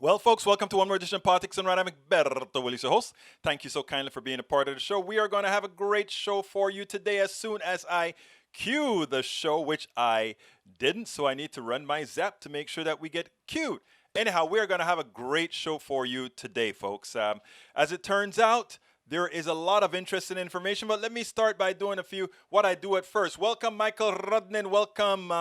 Well, folks, welcome to one more edition of Politics and Right. I'm Egberto Willis, your host. Thank you so kindly for being a part of the show. We are going to have a great show for you today as soon as I cue the show, which I didn't, so I need to run my zap to make sure that we get cued. Anyhow, we're going to have a great show for you today, folks. As it turns out, there is a lot of interesting information, but let me start by doing what I do at first. Welcome, Michael Rudnin. Welcome,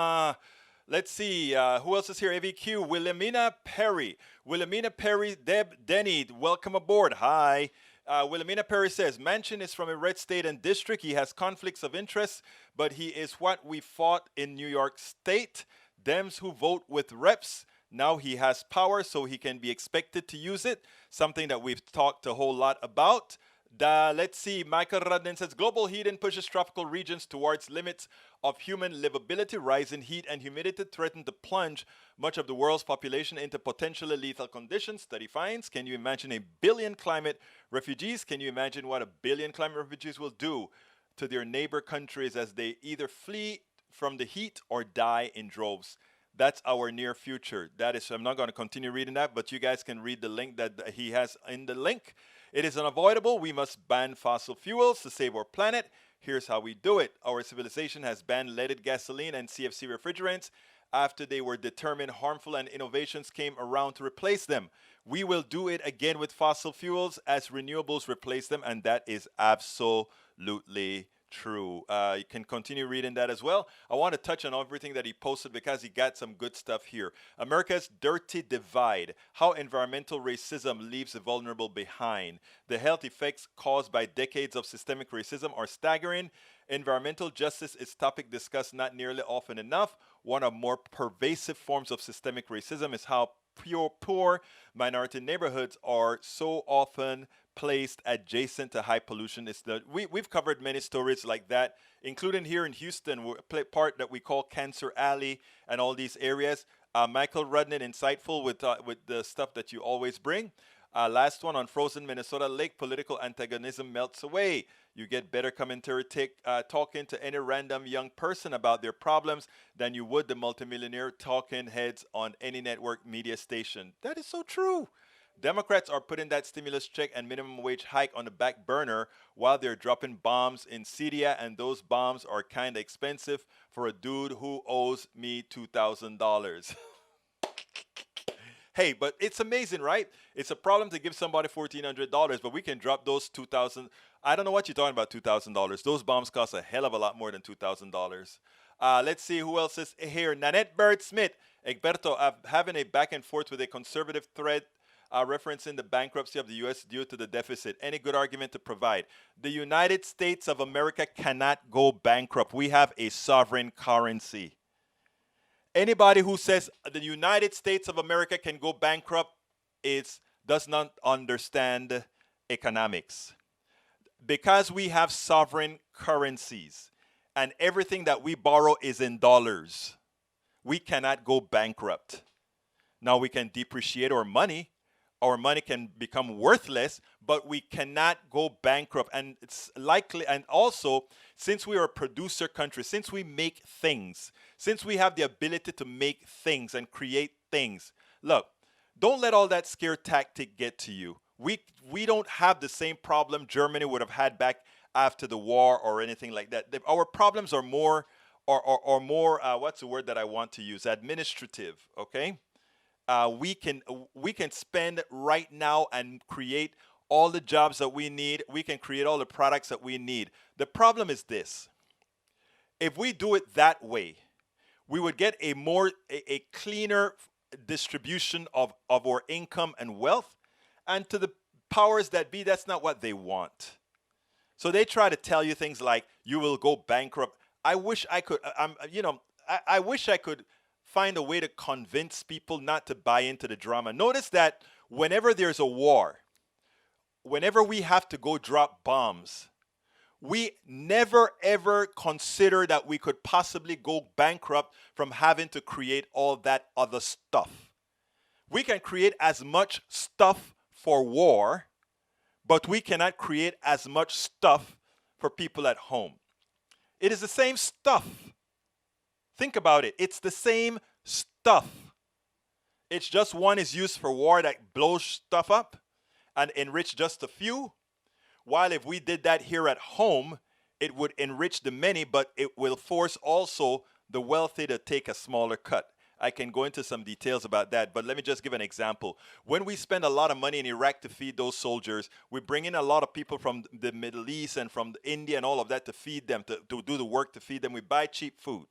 let's see, who else is here? AVQ, Wilhelmina Perry. Wilhelmina Perry, Deb Denny, welcome aboard. Hi. Wilhelmina Perry says, Manchin is from a red state and district. He has conflicts of interest, but he is what we fought in New York State. Dems who vote with reps. Now he has power, so he can be expected to use it. Something that we've talked a whole lot about. Let's see, Michael Radnin says, global heating pushes tropical regions towards limits of human livability. Rising heat and humidity threaten to plunge much of the world's population into potentially lethal conditions. Study finds, can you imagine a billion climate refugees? Can you imagine what a billion climate refugees will do to their neighbor countries as they either flee from the heat or die in droves? That's our near future. That is, I'm not going to continue reading that, but you guys can read the link that he has in the link. It is unavoidable. We must ban fossil fuels to save our planet. Here's how we do it. Our civilization has banned leaded gasoline and CFC refrigerants after they were determined harmful and innovations came around to replace them. We will do it again with fossil fuels as renewables replace them, and that is absolutely true. You can continue reading that as well. I want to touch on everything that he posted because he got some good stuff here. America's dirty divide, how environmental racism leaves the vulnerable behind. The health effects caused by decades of systemic racism are staggering. Environmental justice is a topic discussed not nearly often enough. One of more pervasive forms of systemic racism is how poor minority neighborhoods are so often placed adjacent to high pollution. We've covered many stories like that, including here in Houston, part that we call Cancer Alley and all these areas. Michael Rudnin, insightful with the stuff that you always bring. Last one on frozen Minnesota lake, political antagonism melts away. You get better commentary talking to any random young person about their problems than you would the multimillionaire talking heads on any network media station. That is so true. Democrats are putting that stimulus check and minimum wage hike on the back burner while they're dropping bombs in Syria, and those bombs are kind of expensive for a dude who owes me $2,000. Hey, but it's amazing, right? It's a problem to give somebody $1,400, but we can drop those $2,000. I don't know what you're talking about, $2,000. Those bombs cost a hell of a lot more than $2,000. Let's see who else is here. Nanette Bird Smith. Egberto, I'm having a back and forth with a conservative thread referencing the bankruptcy of the U.S. due to the deficit. Any good argument to provide? The United States of America cannot go bankrupt. We have a sovereign currency. Anybody who says the United States of America can go bankrupt does not understand economics. Because we have sovereign currencies and everything that we borrow is in dollars, we cannot go bankrupt. Now we can depreciate our money. Our money can become worthless, but we cannot go bankrupt. And it's likely, and also, since we are a producer country, since we make things, since we have the ability to make things and create things, look, don't let all that scare tactic get to you. We don't have the same problem Germany would have had back after the war or anything like that. Our problems are more, or more, what's the word that I want to use? Administrative, okay? We can spend right now and create all the jobs that we need. We can create all the products that we need. The problem is this. If we do it that way, we would get a cleaner distribution of our income and wealth. And to the powers that be, that's not what they want. So they try to tell you things like, you will go bankrupt. I wish I could, I wish I could find a way to convince people not to buy into the drama. Notice that whenever there's a war, whenever we have to go drop bombs, we never ever consider that we could possibly go bankrupt from having to create all that other stuff. We can create as much stuff for war, but we cannot create as much stuff for people at home. It is the same stuff. Think about it. It's the same stuff. it's just one is used for war that blows stuff up and enrich just a few. While if we did that here at home, it would enrich the many, but it will force also the wealthy to take a smaller cut. I can go into some details about that, but let me just give an example. When we spend a lot of money in Iraq to feed those soldiers, we bring in a lot of people from the Middle East and from India and all of that to feed them, to do the work to feed them. We buy cheap food.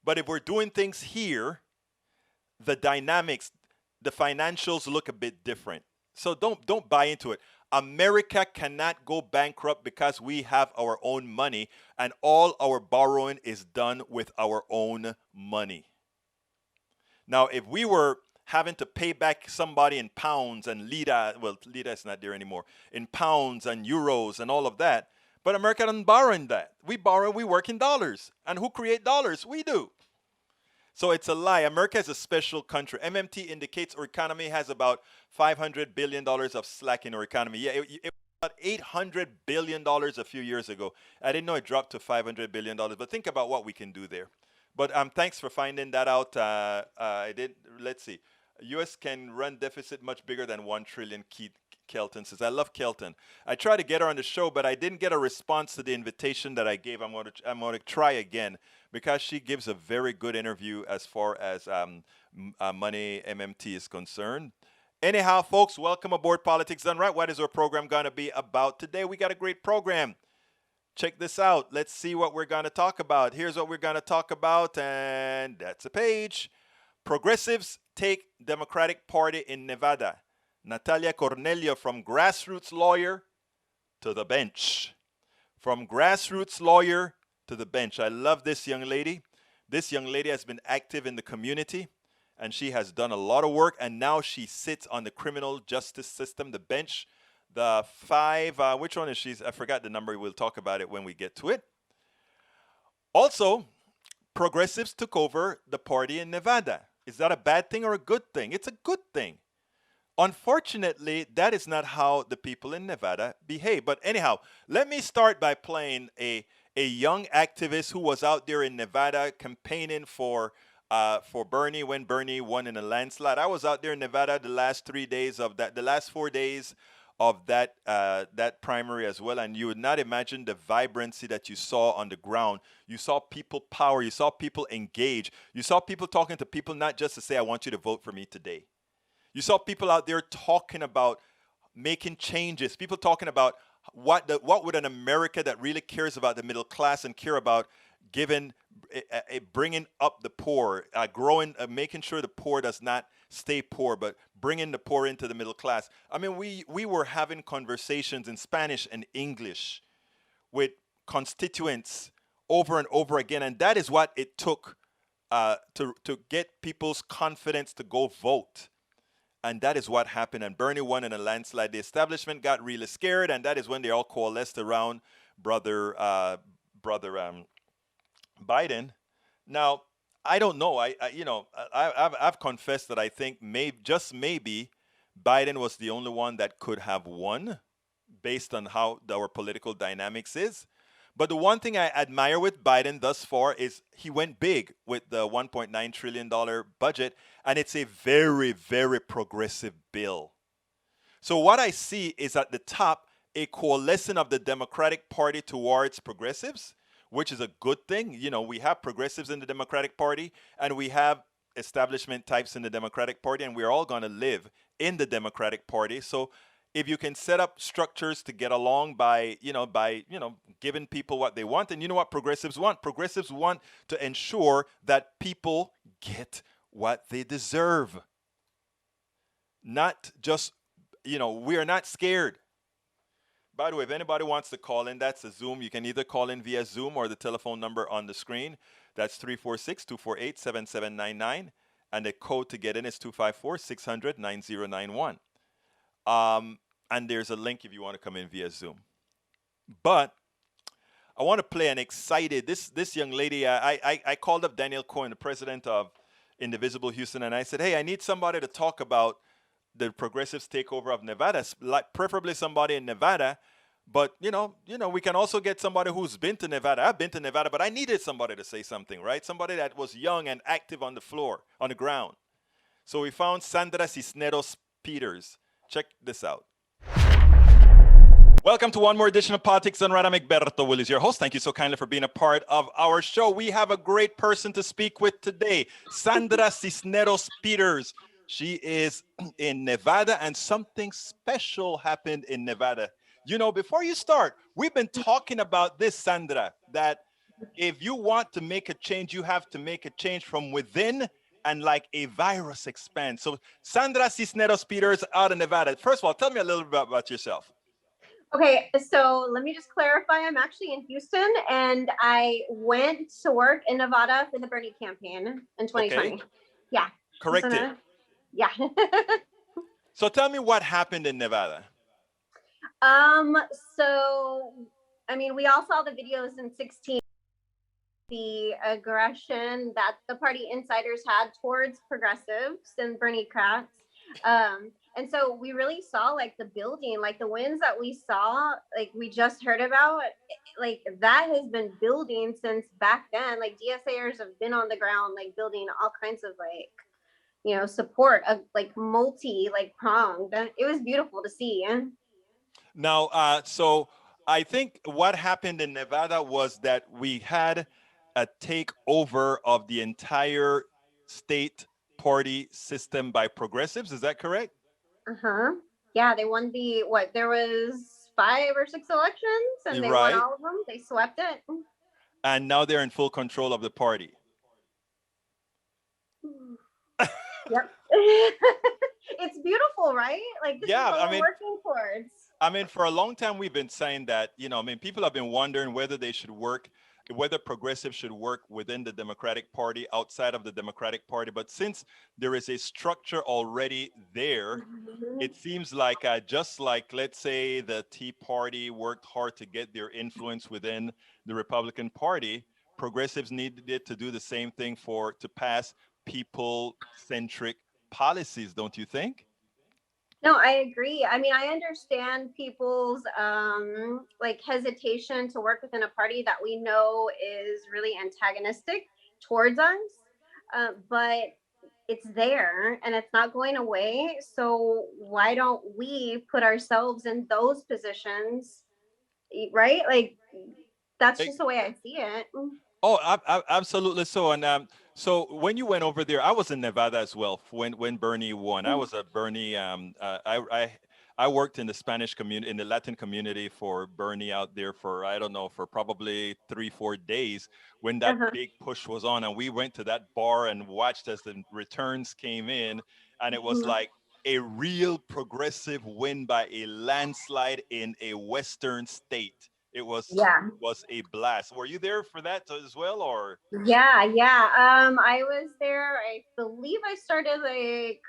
But if we're doing things here, the dynamics, the financials look a bit different. So don't buy into it. America cannot go bankrupt because we have our own money and all our borrowing is done with our own money. Now, if we were having to pay back somebody in pounds and lira, well, lira is not there anymore, in pounds and euros and all of that, but America doesn't borrow in that. We borrow, we work in dollars. And who create dollars? We do. So it's a lie. America is a special country. MMT indicates our economy has about $500 billion of slack in our economy. Yeah, it was about $800 billion a few years ago. I didn't know it dropped to $500 billion, but think about what we can do there. But thanks for finding that out. Let's see. U.S. can run deficit much bigger than 1 trillion, Kelton says. I love Kelton. I tried to get her on the show, but I didn't get a response to the invitation that I gave. I'm going to try again because she gives a very good interview as far as Money MMT is concerned. Anyhow, folks, welcome aboard Politics Done Right. What is our program going to be about today? We got a great program. Check this out. Let's see what we're going to talk about. Here's what we're going to talk about, and that's a page. Progressives take Democratic Party in Nevada. Natalia Cornelio from grassroots lawyer to the bench. From grassroots lawyer to the bench. I love this young lady. This young lady has been active in the community, and she has done a lot of work, and now she sits on the criminal justice system, the bench. The five, which one is she? I forgot the number. We'll talk about it when we get to it. Also, progressives took over the party in Nevada. Is that a bad thing or a good thing? It's a good thing. Unfortunately, that is not how the people in Nevada behave. But anyhow, let me start by playing a young activist who was out there in Nevada campaigning for Bernie when Bernie won in a landslide. I was out there in Nevada the last 4 days of that primary as well, and you would not imagine the vibrancy that you saw on the ground. You saw people power, you saw people engage, you saw people talking to people not just to say, I want you to vote for me today. You saw people out there talking about making changes, people talking about what would an America that really cares about the middle class and care about bringing up the poor, making sure the poor does not stay poor, but bringing the poor into the middle class. I mean, we were having conversations in Spanish and English with constituents over and over again, and that is what it took to get people's confidence to go vote. And that is what happened. And Bernie won in a landslide. The establishment got really scared, and that is when they all coalesced around brother Biden. Now, I don't know. I've confessed that I think maybe Biden was the only one that could have won based on how our political dynamics is. But the one thing I admire with Biden thus far is he went big with the $1.9 trillion budget, and it's a very, very progressive bill. So what I see is at the top, a coalescing of the Democratic Party towards progressives, which is a good thing. You know, we have progressives in the Democratic Party, and we have establishment types in the Democratic Party, and we're all going to live in the Democratic Party. So if you can set up structures to get along by giving people what they want, and you know what progressives want? Progressives want to ensure that people get what they deserve. Not just, we are not scared. By the way, if anybody wants to call in, that's a Zoom. You can either call in via Zoom or the telephone number on the screen. That's 346-248-7799. And the code to get in is 254-600-9091. And there's a link if you want to come in via Zoom. But I want to play an excited, this young lady, I called up Daniel Cohen, the president of Indivisible Houston, and I said, hey, I need somebody to talk about the progressives takeover of Nevada, preferably somebody in Nevada. But, we can also get somebody who's been to Nevada. I've been to Nevada, but I needed somebody to say something, right? Somebody that was young and active on the floor, on the ground. So we found Sandra Cisneros Peters. Check this out. Welcome to one more edition of Politics and Random. Egberto Will is your host. Thank you so kindly for being a part of our show. We have a great person to speak with today, Sandra Cisneros Peters. She is in Nevada, and something special happened in Nevada. You know, before you start, we've been talking about this, Sandra, that if you want to make a change, you have to make a change from within and like a virus expands. So, Sandra Cisneros Peters out of Nevada. First of all, tell me a little bit about yourself. Okay, so let me just clarify. I'm actually in Houston, and I went to work in Nevada for the Bernie campaign in Okay, 2020. Yeah. corrected. Yeah. So tell me what happened in Nevada. um. So, I mean, we all saw the videos in 16. The aggression that the party insiders had towards progressives and Bernie Kratz. And so we really saw like the building, like the wins that we saw, like we just heard about, like that has been building since back then. Like DSAers have been on the ground, like building all kinds of like, support of like multi, like pronged. It was beautiful to see. Now, so I think what happened in Nevada was that we had a takeover of the entire state party system by progressives. Is that correct? Uh-huh. Yeah, they won there was 5 or 6 elections and You're they won right. all of them. They swept it. And now they're in full control of the party. Yep. It's beautiful, right? Like this is Yeah, what we're working towards. I mean, for a long time, we've been saying that, I mean, people have been wondering whether they should work, whether progressives should work within the Democratic Party, outside of the Democratic Party. But since there is a structure already there, Mhm. it seems like just like, let's say, the Tea Party worked hard to get their influence within the Republican Party, progressives needed to do the same thing to pass people-centric policies, don't you think? No, I agree. I mean, I understand people's like hesitation to work within a party that we know is really antagonistic towards us. But it's there and it's not going away. So why don't we put ourselves in those positions, right? Like that's just the way I see it. Oh, absolutely so. And so when you went over there, I was in Nevada as well when Bernie won. I was a Bernie. I worked in the Spanish community, in the Latin community for Bernie out there for, I don't know, for probably 3 4 days when that Uh-huh. big push was on, and we went to that bar and watched as the returns came in, and it was like a real progressive win by a landslide in a Western state. It was Yeah. was a blast. Were you there for that as well, or Yeah. I was there. I believe I started like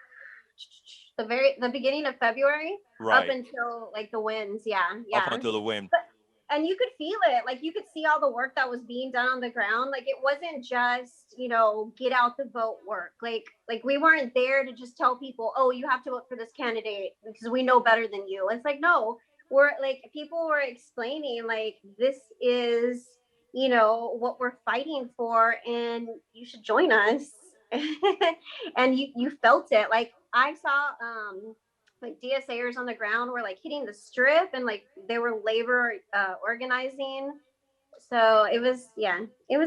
the beginning of February up right until like the winds. Yeah, up yeah. until the win? But and you could feel it. Like you could see all the work that was being done on the ground. Like it wasn't just, get out the vote work. Like we weren't there to just tell people, "Oh, you have to vote for this candidate because we know better than you." It's like, no, we're like people were explaining like this is, what we're fighting for and you should join us. And you felt it. Like I saw like DSAers on the ground were like hitting the strip and like they were labor organizing. So it was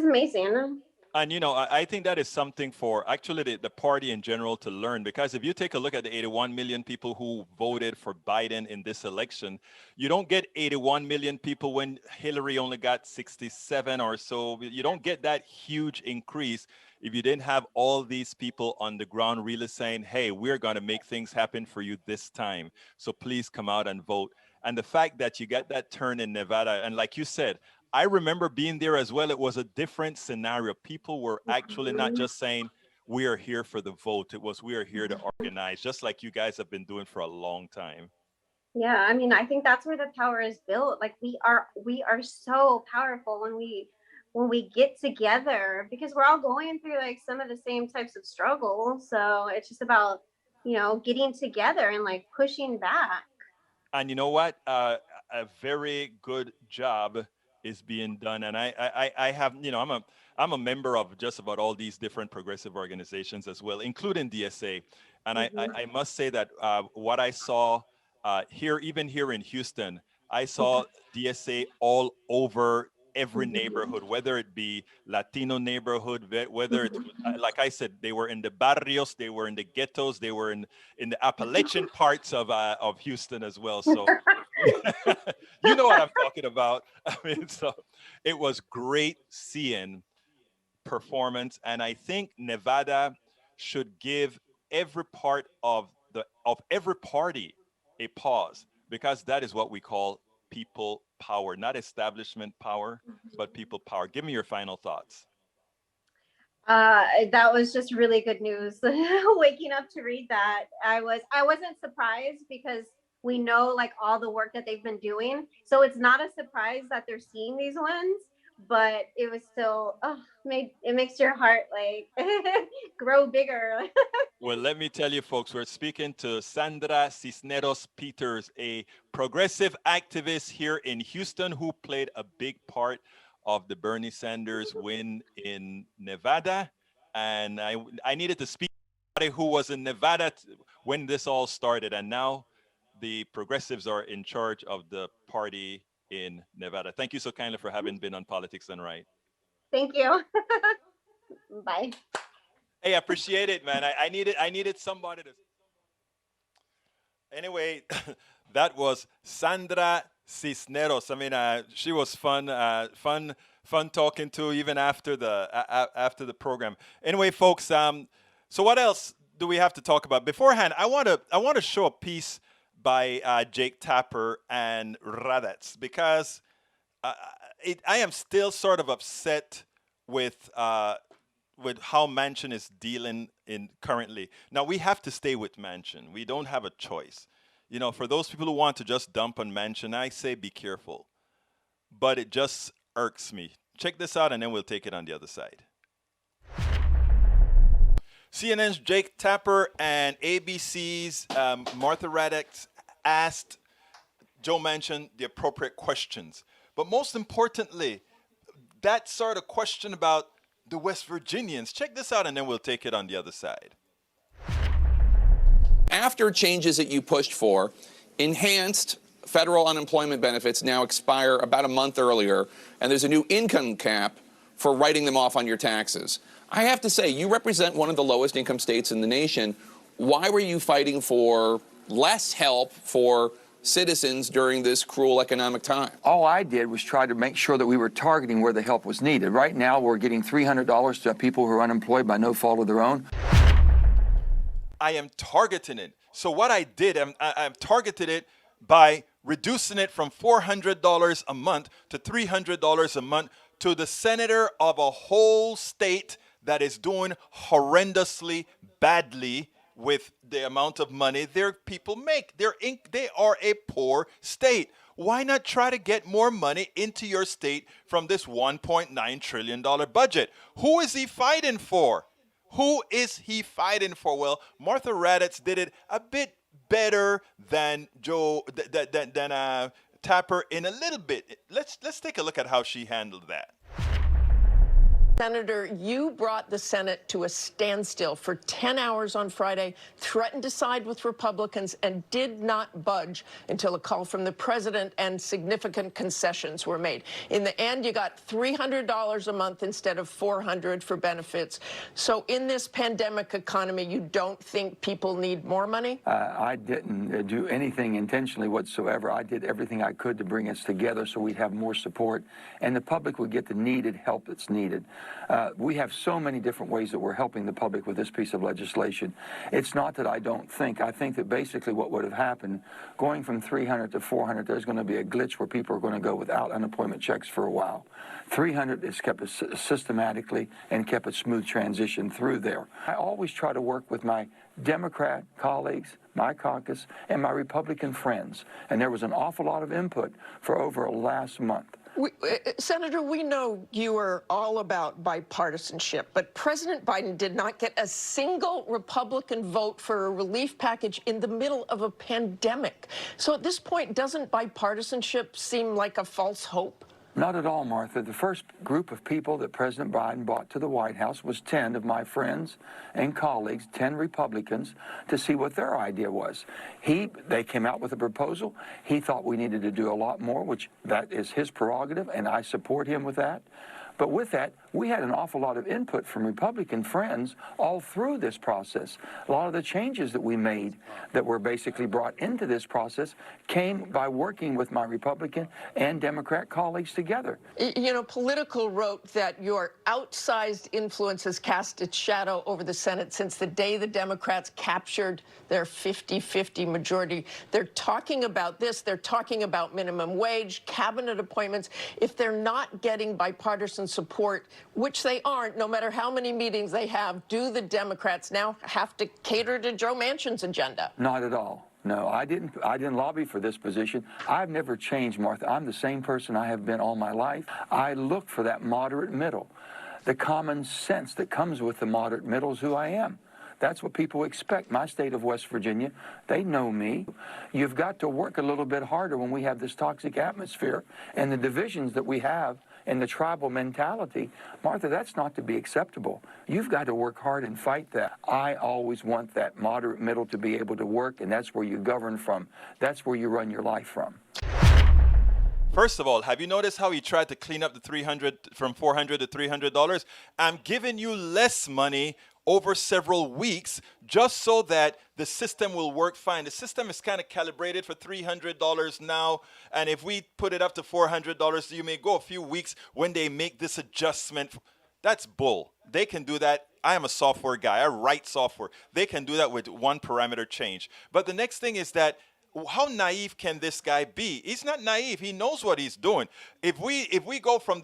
amazing. And I think that is something for actually the party in general to learn, because if you take a look at the 81 million people who voted for Biden in this election, you don't get 81 million people when Hillary only got 67 or so. You don't get that huge increase if you didn't have all these people on the ground really saying, hey, we're going to make things happen for you this time. So please come out and vote. And the fact that you get that turn in Nevada, and like you said, I remember being there as well. It was a different scenario. People were actually not just saying, we are here for the vote. It was, we are here to organize, just like you guys have been doing for a long time. Yeah, I mean, I think that's where the power is built. Like we are so powerful when we get together because we're all going through like some of the same types of struggles. So it's just about, getting together and like pushing back. And you know what? A very good job is being done. And I have, I'm a member of just about all these different progressive organizations as well, including DSA. And I must say that what I saw here, even here in Houston, I saw DSA all over every neighborhood, whether it be Latino neighborhood, whether it, like I said, they were in the barrios, they were in the ghettos, they were in the Appalachian parts of Houston as well. So you know what I'm talking about. I mean, so it was great seeing performance, and I think Nevada should give every part of every party a pause, because that is what we call people power, not establishment power, but people power. Give me your final thoughts. That was just really good news. Waking up to read that, I wasn't surprised because we know like all the work that they've been doing. So it's not a surprise that they're seeing these ones, but it was still it makes your heart like grow bigger. Well, let me tell you, folks, we're speaking to Sandra Cisneros Peters, a progressive activist here in Houston who played a big part of the Bernie Sanders win in Nevada. And I needed to speak to somebody who was in Nevada when this all started. And now the progressives are in charge of the party in Nevada. Thank you so kindly for having been on Politics Done Right. Thank you. Bye. Hey, I appreciate it, man. I needed somebody to. Anyway, that was Sandra Cisneros. I mean, she was fun talking to even after the program. Anyway, folks. So what else do we have to talk about beforehand? I want to show a piece by Jake Tapper and Radetz, because I am still sort of upset with how Manchin is dealing in currently. Now, we have to stay with Manchin. We don't have a choice. You know, for those people who want to just dump on Manchin, I say be careful. But it just irks me. Check this out, and then we'll take it on the other side. CNN's Jake Tapper and ABC's Martha Raddatz asked Joe Manchin the appropriate questions. But most importantly, that sort of question about the West Virginians. Check this out, and then we'll take it on the other side. After changes that you pushed for, enhanced federal unemployment benefits now expire about a month earlier, and there's a new income cap for writing them off on your taxes. I have to say, you represent one of the lowest income states in the nation. Why were you fighting for less help for citizens during this cruel economic time? All I did was try to make sure that we were targeting where the help was needed. Right now, we're getting $300 to people who are unemployed by no fault of their own. I am targeting it. So what I did, I've targeted it by reducing it from $400 a month to $300 a month to the senator of a whole state that is doing horrendously badly with the amount of money their people make. They are a poor state. Why not try to get more money into your state from this $1.9 trillion budget? Who is he fighting for? Who is he fighting for? Well, Martha Raddatz did it a bit better than Tapper in a little bit. Let's take a look at how she handled that. Senator, you brought the Senate to a standstill for 10 hours on Friday, threatened to side with Republicans, and did not budge until a call from the president and significant concessions were made. In the end, you got $300 a month instead of $400 for benefits. So in this pandemic economy, you don't think people need more money? I didn't do anything intentionally whatsoever. I did everything I could to bring us together so we'd have more support and the public would get the needed help that's needed. We have so many different ways that we're helping the public with this piece of legislation. It's not that I don't think. I think that basically what would have happened, going from 300 to 400, there's going to be a glitch where people are going to go without unemployment checks for a while. 300 has kept us systematically and kept a smooth transition through there. I always try to work with my Democrat colleagues, my caucus, and my Republican friends. And there was an awful lot of input for over last month. Senator, we know you are all about bipartisanship, but President Biden did not get a single Republican vote for a relief package in the middle of a pandemic. So at this point, doesn't bipartisanship seem like a false hope? Not at all, Martha. The first group of people that President Biden brought to the White House was 10 of my friends and colleagues, 10 Republicans, to see what their idea was. They came out with a proposal. He thought we needed to do a lot more, which that is his prerogative, and I support him with that. But with that, we had an awful lot of input from Republican friends all through this process. A lot of the changes that we made that were basically brought into this process came by working with my Republican and Democrat colleagues together. You know, Political wrote that your outsized influence has cast its shadow over the Senate since the day the Democrats captured their 50-50 majority. They're talking about this. They're talking about minimum wage, cabinet appointments. If they're not getting bipartisan support, which they aren't, no matter how many meetings they have, do the Democrats now have to cater to Joe Manchin's agenda? Not at all. No, I didn't lobby for this position. I've never changed, Martha. I'm the same person I have been all my life. I look for that moderate middle. The common sense that comes with the moderate middle is who I am. That's what people expect. My state of West Virginia, they know me. You've got to work a little bit harder when we have this toxic atmosphere and the divisions that we have and the tribal mentality. Martha, that's not to be acceptable. You've got to work hard and fight that. I always want that moderate middle to be able to work, and that's where you govern from. That's where you run your life from. First of all, have you noticed how he tried to clean up the $300 from $400 to $300? I'm giving you less money over several weeks just so that the system will work fine. The system is kind of calibrated for $300 now, and if we put it up to $400, you may go a few weeks when they make this adjustment. That's bull. They can do that. I am a software guy. I write software. They can do that with one parameter change. But the next thing is that how naive can this guy be? He's not naive. He knows what he's doing. If we go from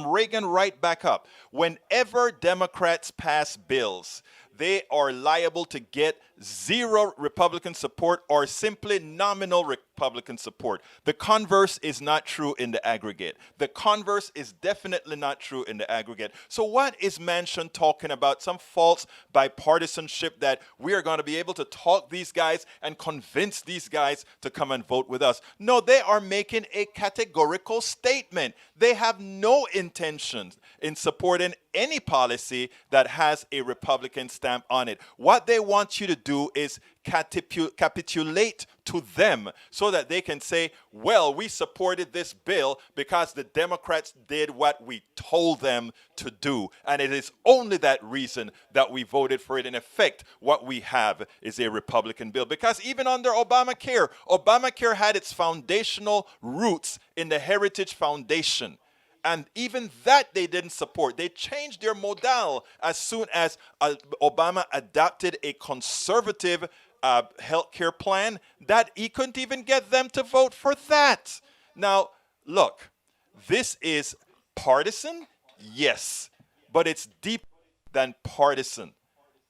Reagan right back up, whenever Democrats pass bills, they are liable to get zero Republican support or simply nominal Republican support. The converse is not true in the aggregate. The converse is definitely not true in the aggregate. So what is Manchin talking about? Some false bipartisanship that we are going to be able to talk these guys and convince these guys to come and vote with us. No, they are making a categorical statement. They have no intention in supporting any policy that has a Republican stamp on it. What they want you to do is capitulate to them so that they can say, well, we supported this bill because the Democrats did what we told them to do. And it is only that reason that we voted for it. In effect, what we have is a Republican bill. Because even under Obamacare had its foundational roots in the Heritage Foundation. And even that they didn't support. They changed their model as soon as Obama adopted a conservative health care plan that he couldn't even get them to vote for that. Now, look, this is partisan, yes, but it's deeper than partisan.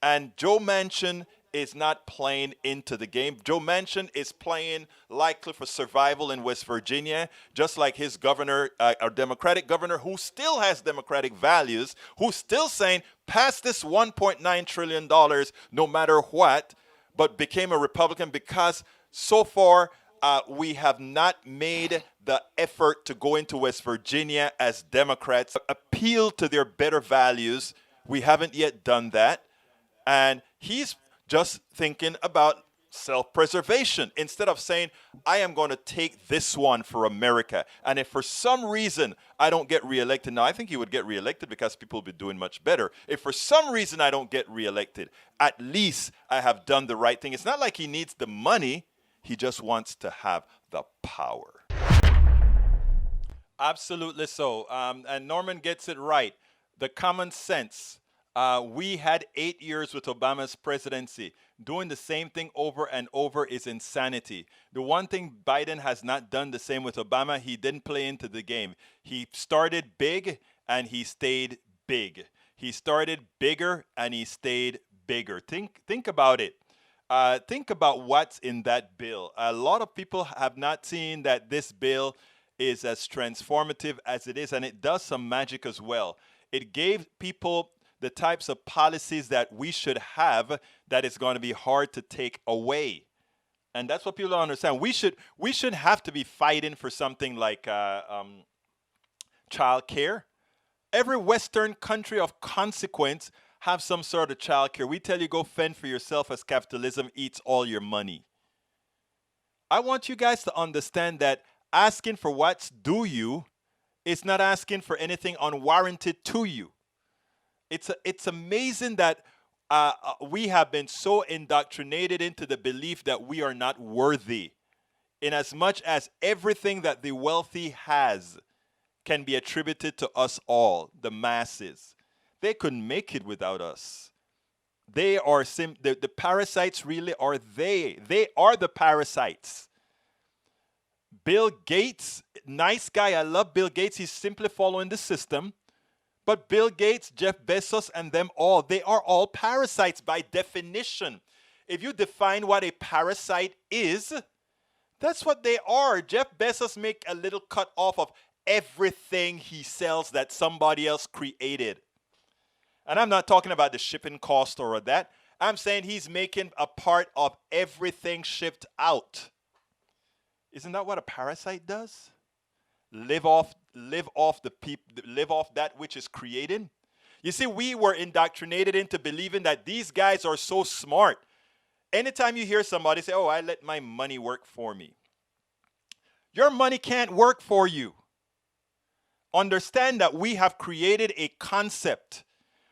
And Joe Manchin is not playing into the game. Joe Manchin is playing likely for survival in West Virginia, just like his governor, our Democratic governor, who still has Democratic values, who's still saying, pass this $1.9 trillion no matter what, but became a Republican because so far we have not made the effort to go into West Virginia as Democrats, appeal to their better values. We haven't yet done that. And he's just thinking about self-preservation instead of saying, I am going to take this one for America. And if for some reason I don't get reelected, now I think he would get reelected because people will be doing much better. If for some reason I don't get reelected, at least I have done the right thing. It's not like he needs the money. He just wants to have the power. Absolutely so. And Norman gets it right. The common sense. We had 8 years with Obama's presidency. Doing the same thing over and over is insanity. The one thing Biden has not done the same with Obama, he didn't play into the game. He started big and he stayed big. He started bigger and he stayed bigger. Think about it. Think about what's in that bill. A lot of people have not seen that this bill is as transformative as it is, and it does some magic as well. It gave people the types of policies that we should have that is going to be hard to take away. And that's what people don't understand. We shouldn't have to be fighting for something like child care. Every Western country of consequence have some sort of child care. We tell you go fend for yourself as capitalism eats all your money. I want you guys to understand that asking for what's due you is not asking for anything unwarranted to you. It's amazing that we have been so indoctrinated into the belief that we are not worthy, in as much as everything that the wealthy has can be attributed to us all, the masses. They couldn't make it without us. They are the parasites really are they. They are the parasites. Bill Gates, nice guy. I love Bill Gates. He's simply following the system. But Bill Gates, Jeff Bezos, and them all, they are all parasites by definition. If you define what a parasite is, that's what they are. Jeff Bezos make a little cut off of everything he sells that somebody else created. And I'm not talking about the shipping cost or that. I'm saying he's making a part of everything shipped out. Isn't that what a parasite does? Live off that which is created. You see, we were indoctrinated into believing that these guys are so smart. Anytime you hear somebody say, "Oh, I let my money work for me," your money can't work for you. Understand that we have created a concept.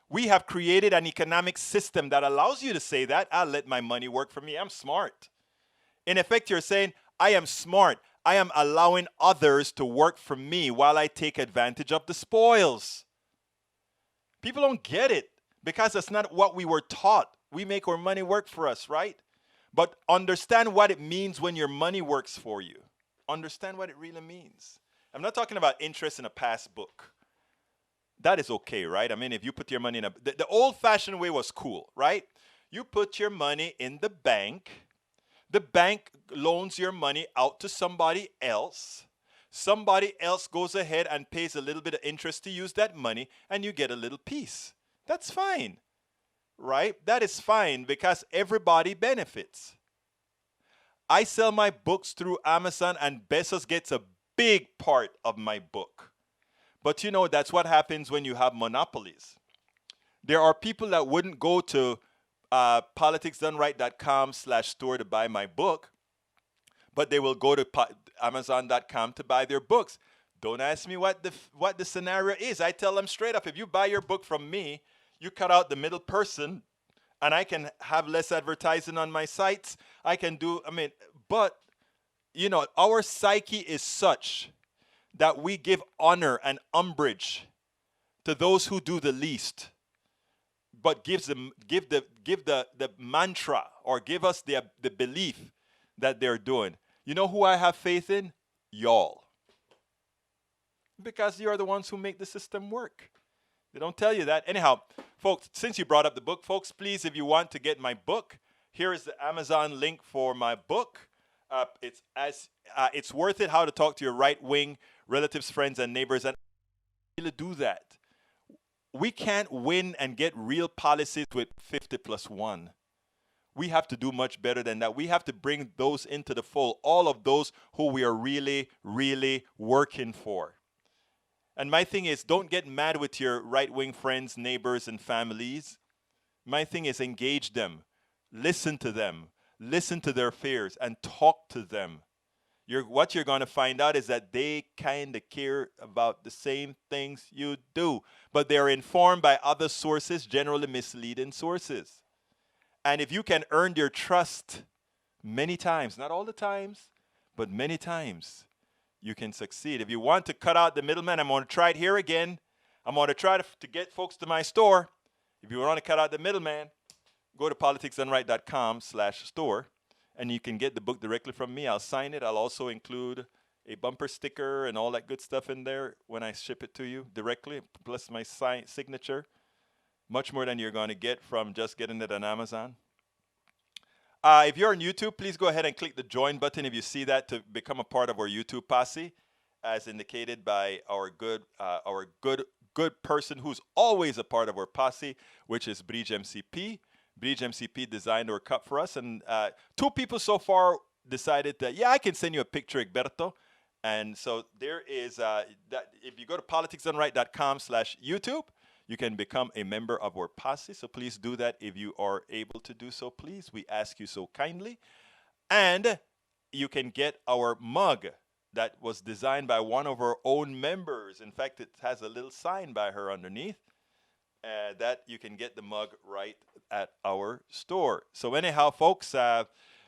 We have created an economic system that allows you to say that, "I'll let my money work for me. I'm smart." In effect, you're saying, "I am smart. I am allowing others to work for me while I take advantage of the spoils." People don't get it because that's not what we were taught. We make our money work for us, right? But understand what it means when your money works for you. Understand what it really means. I'm not talking about interest in a passbook. That is okay, right? I mean, if you put your money in the old-fashioned way was cool, right? You put your money in the bank loans your money out to somebody else. Somebody else goes ahead and pays a little bit of interest to use that money, and you get a little piece. That's fine, right? That is fine because everybody benefits. I sell my books through Amazon, and Bezos gets a big part of my book. But you know, that's what happens when you have monopolies. There are people that wouldn't go to politicsdoneright.com/store to buy my book, but they will go to Amazon.com to buy their books. Don't ask me what the scenario is. I tell them straight up, if you buy your book from me, you cut out the middle person, and I can have less advertising on my sites. But you know, our psyche is such that we give honor and umbrage to those who do the least, but give the mantra or give us the belief that they're doing. You know who I have faith in? Y'all. Because you're the ones who make the system work. They don't tell you that. Anyhow, folks, since you brought up the book, folks, please, if you want to get my book, here is the Amazon link for my book. It's worth it. How to talk to your right-wing relatives, friends, and neighbors, and really do that. We can't win and get real policies with 50+1. We have to do much better than that. We have to bring those into the fold, all of those who we are really, really working for. And my thing is, don't get mad with your right-wing friends, neighbors, and families. My thing is, engage them. Listen to them. Listen to their fears and talk to them. What you're going to find out is that they kind of care about the same things you do, but they're informed by other sources, generally misleading sources. And if you can earn their trust many times, not all the times, but many times, you can succeed. If you want to cut out the middleman, I'm going to try it here again. I'm going to try to get folks to my store. If you want to cut out the middleman, go to politicsdoneright.com/store. And you can get the book directly from me. I'll sign it. I'll also include a bumper sticker and all that good stuff in there when I ship it to you directly, plus my signature. Much more than you're going to get from just getting it on Amazon. If you're on YouTube, please go ahead and click the join button if you see that to become a part of our YouTube posse, as indicated by our good person who's always a part of our posse, which is Bridge MCP. Bridge MCP designed our cup for us, and 2 people so far decided that, yeah, I can send you a picture, Egberto. And so there is that if you go to politicsdoneright.com/YouTube, you can become a member of our posse. So please do that if you are able to do so, please. We ask you so kindly. And you can get our mug that was designed by one of our own members. In fact, it has a little sign by her underneath. That you can get the mug right at our store. So anyhow, folks,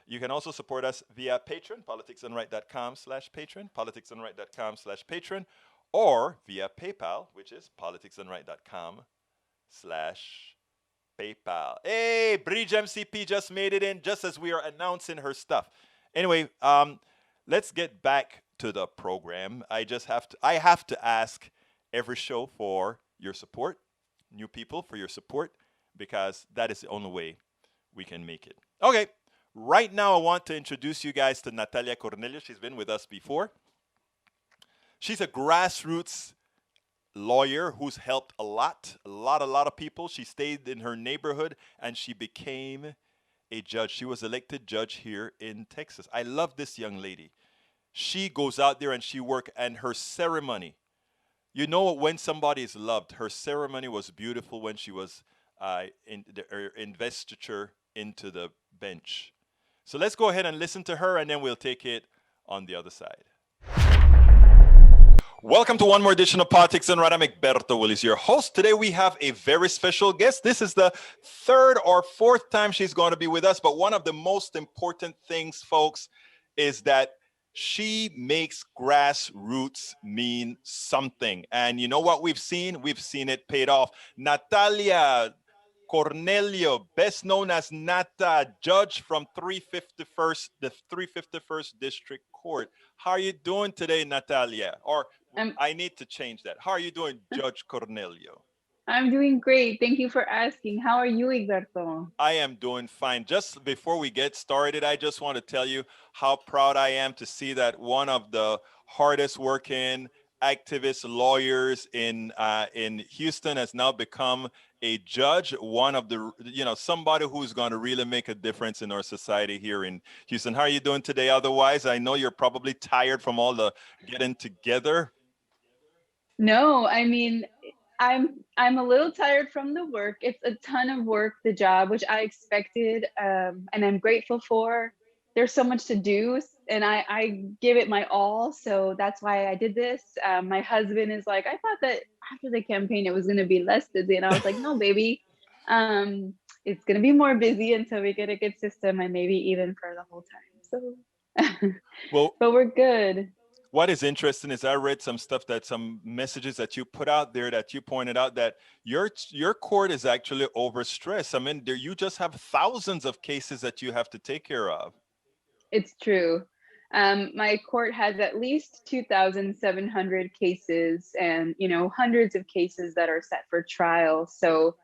you can also support us via Patreon, politicsdoneright.com/patron, politicsdoneright.com/patron, or via PayPal, which is politicsdoneright.com/PayPal. Hey, Bridge MCP just made it in just as we are announcing her stuff. Anyway, let's get back to the program. I have to ask every show for your support, new people for your support, because that is the only way we can make it. Okay, right now I want to introduce you guys to Natalia Cornelia. She's been with us before. She's a grassroots lawyer who's helped a lot of people. She stayed in her neighborhood and she became a judge. She was elected judge here in Texas. I love this young lady. She goes out there and she works, and her ceremony, you know, when somebody is loved, her ceremony was beautiful when she was in the investiture into the bench. So let's go ahead and listen to her, and then we'll take it on the other side. Welcome to one more edition of Politics and Right. I'm Egberto Willis, your host. Today we have a very special guest. This is the third or fourth time she's going to be with us, but one of the most important things, folks, is that she makes grassroots mean something. And you know what we've seen? We've seen it paid off. Natalia Cornelio, best known as Nata, judge from the 351st District Court. How are you doing today, Natalia? Or I need to change that. How are you doing, Judge Cornelio? I'm doing great. Thank you for asking. How are you, Egberto? I am doing fine. Just before we get started, I just want to tell you how proud I am to see that one of the hardest working activist lawyers in Houston has now become a judge, one of the, somebody who's going to really make a difference in our society here in Houston. How are you doing today? Otherwise, I know you're probably tired from all the getting together. No, I mean, I'm a little tired from the work. It's a ton of work, the job, which I expected, and I'm grateful for. There's so much to do, and I give it my all. So that's why I did this. My husband is like, I thought that after the campaign it was going to be less busy, and I was like, no, baby, it's going to be more busy until we get a good system, and maybe even for the whole time. So, well, but we're good. What is interesting is I read some messages that you put out there that you pointed out that your court is actually overstressed. I mean, you just have thousands of cases that you have to take care of. It's true. My court has at least 2,700 cases and, hundreds of cases that are set for trial. So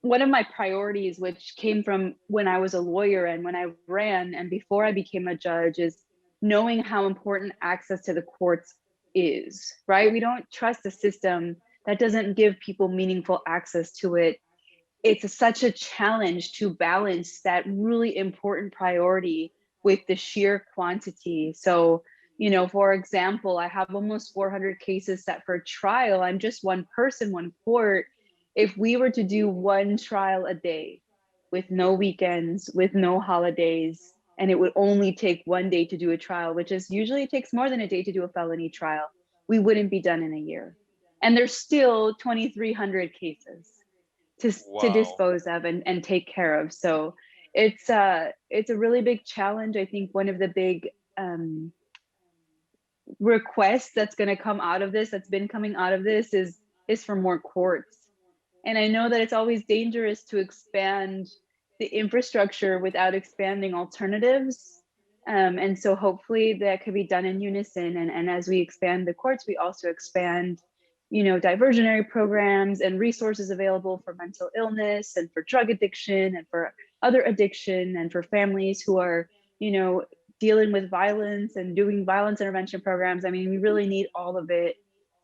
one of my priorities, which came from when I was a lawyer and when I ran and before I became a judge, is knowing how important access to the courts is, right? We don't trust a system that doesn't give people meaningful access to it. It's such a challenge to balance that really important priority with the sheer quantity. So, for example, I have almost 400 cases set for trial. I'm just one person, one court. If we were to do one trial a day with no weekends, with no holidays, and it would only take one day to do a trial, which is usually takes more than a day to do a felony trial, we wouldn't be done in a year. And there's still 2,300 cases to dispose of and take care of. So it's a really big challenge. I think one of the big requests that's going to come out of this, that's been coming out of this, is for more courts. And I know that it's always dangerous to expand the infrastructure without expanding alternatives. And so hopefully that could be done in unison. And as we expand the courts, we also expand, diversionary programs and resources available for mental illness and for drug addiction and for other addiction and for families who are, dealing with violence and doing violence intervention programs. I mean, we really need all of it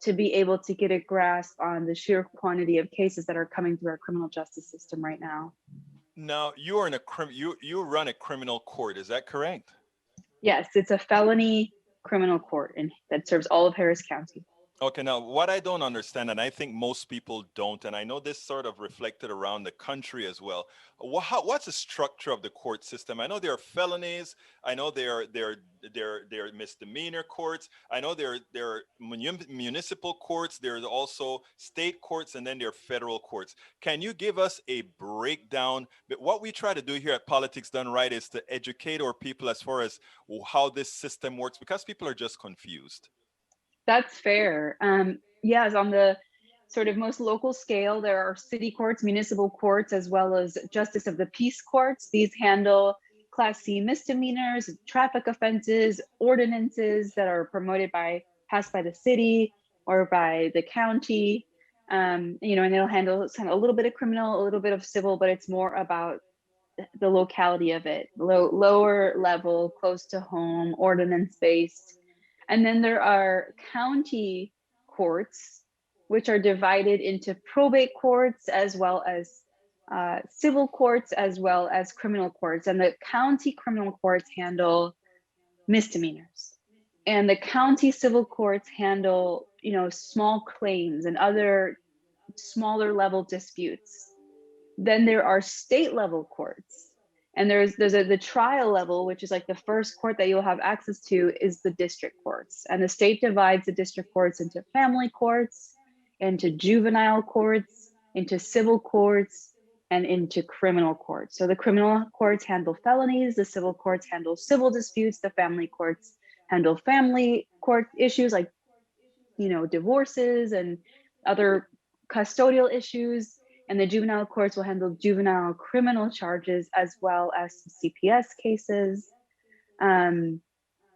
to be able to get a grasp on the sheer quantity of cases that are coming through our criminal justice system right now. Now, you are you run a criminal court, is that correct? Yes, it's a felony criminal court that serves all of Harris County. Okay, now what I don't understand, and I think most people don't, and I know this sort of reflected around the country as well. What's the structure of the court system? I know there are felonies. I know there are misdemeanor courts. I know there are municipal courts. There's also state courts, and then there are federal courts. Can you give us a breakdown? But what we try to do here at Politics Done Right is to educate our people as far as how this system works, because people are just confused. That's fair. Yes, on the sort of most local scale, there are city courts, municipal courts, as well as justice of the peace courts. These handle Class C misdemeanors, traffic offenses, ordinances that are passed by the city or by the county. And they'll handle kind of a little bit of criminal, a little bit of civil, but it's more about the locality of it, lower level, close to home, ordinance based. And then there are county courts, which are divided into probate courts as well as civil courts, as well as criminal courts. And the county criminal courts handle misdemeanors. And the county civil courts handle, small claims and other smaller level disputes. Then there are state level courts. And there's the trial level, which is like the first court that you'll have access to, is the district courts. And the state divides the district courts into family courts, into juvenile courts, into civil courts, and into criminal courts. So the criminal courts handle felonies, the civil courts handle civil disputes, the family courts handle family court issues like, divorces and other custodial issues. And the juvenile courts will handle juvenile criminal charges as well as CPS cases. And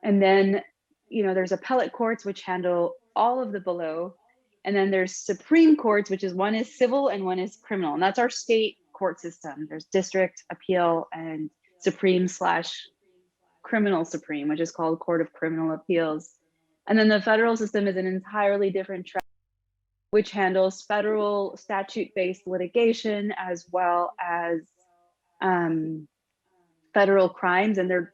then, there's appellate courts, which handle all of the below. And then there's Supreme Courts, which is one is civil and one is criminal. And that's our state court system. There's district, appeal, and Supreme/criminal Supreme, which is called Court of Criminal Appeals. And then the federal system is an entirely different track, which handles federal statute-based litigation as well as federal crimes. And they're,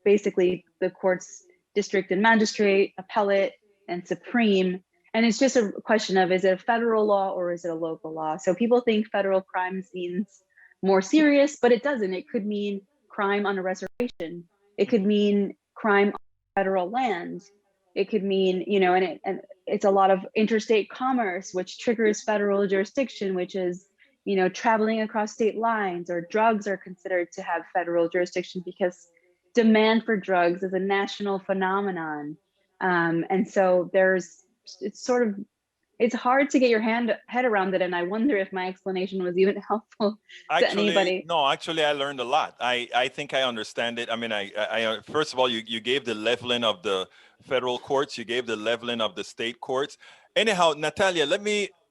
basically the courts, district and magistrate, appellate, and supreme. And it's just a question of, is it a federal law or is it a local law? So people think federal crimes means more serious, but it doesn't. It could mean crime on a reservation. It could mean crime on federal land. It could mean, and it's a lot of interstate commerce, which triggers federal jurisdiction, which is, traveling across state lines, or drugs are considered to have federal jurisdiction because demand for drugs is a national phenomenon. And so it's hard to get your head around it. And I wonder if my explanation was even helpful to anybody. No, actually, I learned a lot. I think I understand it. I mean, I first of all, you gave the leveling of the federal courts, you gave the leveling of the state courts. Anyhow, Natalia,